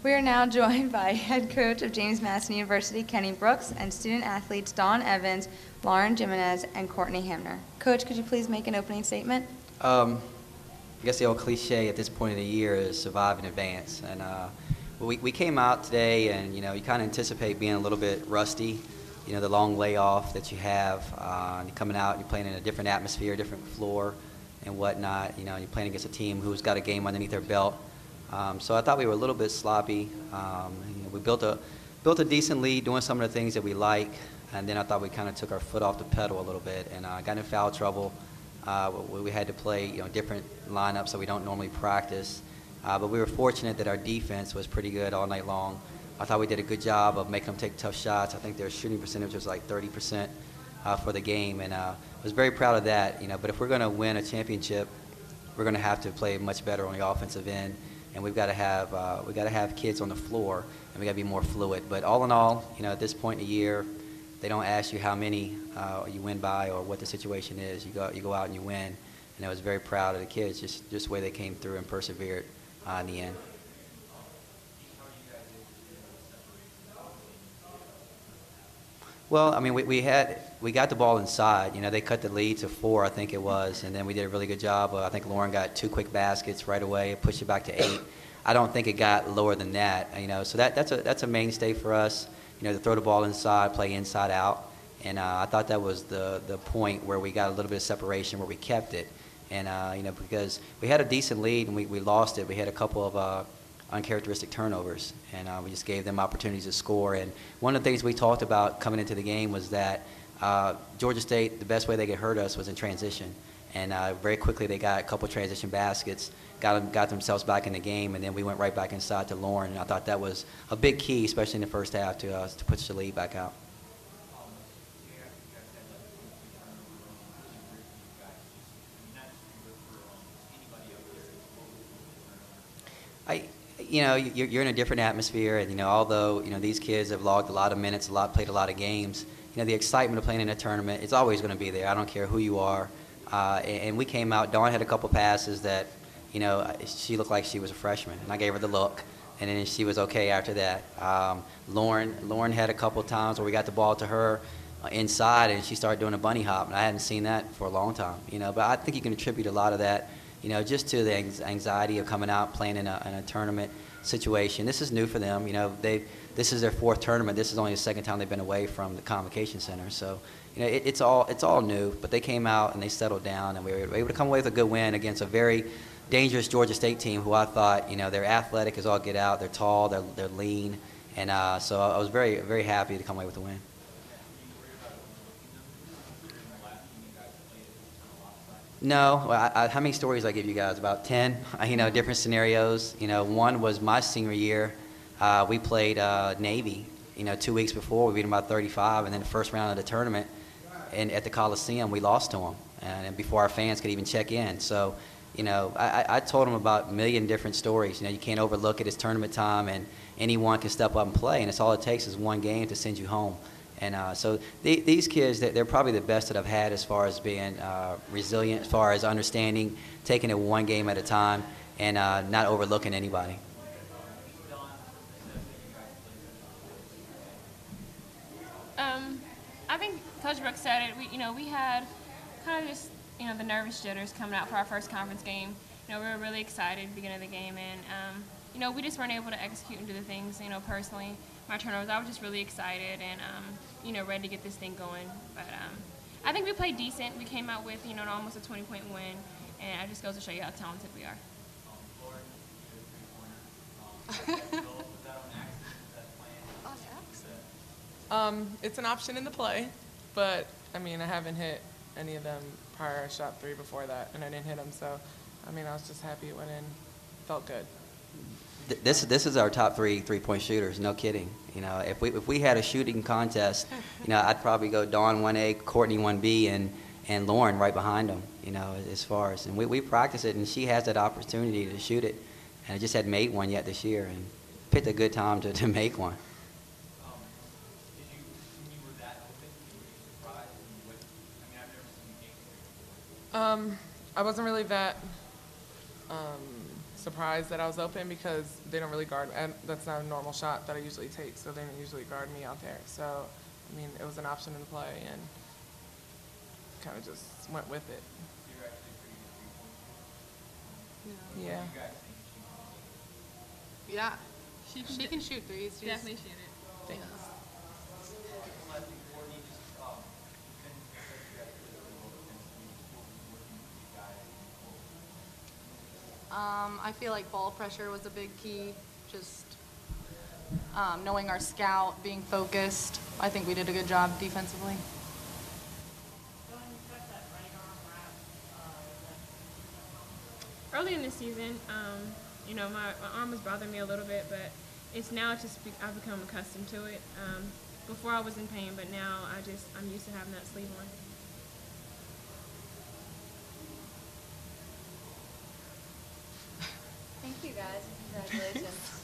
We are now joined by head coach of James Madison University, Kenny Brooks, and student athletes Dawn Evans, Lauren Jimenez, and Courtney Hamner. Coach, could you please make an opening statement? I guess the old cliche at this point of the year is survive in advance. And we came out today, and you kind of anticipate being a little bit rusty. The long layoff that you have, you're coming out, you're playing in a different atmosphere, different floor, and whatnot. You're playing against a team who's got a game underneath their belt. So I thought we were a little bit sloppy. We built a decent lead, doing some of the things that we like, and then I thought we kind of took our foot off the pedal a little bit and got in foul trouble. We had to play different lineups that we don't normally practice, but we were fortunate that our defense was pretty good all night long. I thought we did a good job of making them take tough shots. I think their shooting percentage was like 30% for the game, and I was very proud of that. But if we're going to win a championship, we're going to have to play much better on the offensive end, and we've got to have kids on the floor, and we got to be more fluid. But all in all, at this point in the year, they don't ask you how many you win by or what the situation is. You go out and you win, and I was very proud of the kids, just the way they came through and persevered in the end. Well, I mean, we got the ball inside. They cut the lead to 4, I think it was, and then we did a really good job. I think Lauren got 2 quick baskets right away, pushed it back to 8. I don't think it got lower than that. So that's a mainstay for us. To throw the ball inside, play inside out, and I thought that was the point where we got a little bit of separation, where we kept it, and because we had a decent lead and we lost it. We had a couple of uncharacteristic turnovers, and we just gave them opportunities to score. And one of the things we talked about coming into the game was that Georgia State, the best way they could hurt us was in transition, and very quickly they got a couple of transition baskets, got themselves back in the game, and then we went right back inside to Lauren, and I thought that was a big key, especially in the first half, to push the lead back out. You're in a different atmosphere, and although these kids have logged a lot of minutes, played a lot of games, the excitement of playing in a tournament is always going to be there. I don't care who you are, and we came out. Dawn had a couple passes that, she looked like she was a freshman, and I gave her the look, and then she was okay after that. Lauren had a couple times where we got the ball to her inside, and she started doing a bunny hop, and I hadn't seen that for a long time. But I think you can attribute a lot of that, just to the anxiety of coming out, playing in a tournament situation. This is new for them. This is their 4th tournament. This is only the 2nd time they've been away from the Convocation Center. So, it's all new. But they came out and they settled down, and we were able to come away with a good win against a very dangerous Georgia State team, who I thought, they're athletic as all get out. They're tall. They're lean, and so I was very, very happy to come away with the win. No. How many stories I give you guys? About 10. Different scenarios. One was my senior year. We played Navy. 2 weeks before, we beat them by 35, and then the first round of the tournament, and at the Coliseum, we lost to them, and before our fans could even check in. So, I told them about a million different stories. You can't overlook it. It's tournament time, and anyone can step up and play, and it's all it takes is one game to send you home. And so these kids, they're probably the best that I've had as far as being resilient, as far as understanding, taking it one game at a time, and not overlooking anybody. I think Coach Brooks said it. We had kind of just the nervous jitters coming out for our first conference game. We were really excited at the beginning of the game, and we just weren't able to execute and do the things. Personally, my turnovers, I was just really excited and ready to get this thing going. But I think we played decent. We came out with almost a 20-point win, and it just goes to show you how talented we are. It's an option in the play, but I haven't hit any of them prior. I shot 3 before that, and I didn't hit them. So, I was just happy it went in. Felt good. This is our top 3-point shooters. No kidding. If we had a shooting contest, I'd probably go Dawn 1A, Courtney 1B, and Lauren right behind them. As far as, and we practice it, and she has that opportunity to shoot it, and I just hadn't made one yet this year, and picked a good time to make one. I wasn't really that surprised that I was open because they don't really guard me. And that's not a normal shot that I usually take, so they don't usually guard me out there. So, I mean, it was an option in the play and kind of just went with it. Yeah. Yeah. She She can shoot threes. She's- definitely shoot it. Thanks. I feel like ball pressure was a big key. Just knowing our scout, being focused. I think we did a good job defensively. Early in the season, you know, my arm was bothering me a little bit, but it's now just I've become accustomed to it. Before I was in pain, but now I'm used to having that sleeve on. Thank you, guys. Congratulations.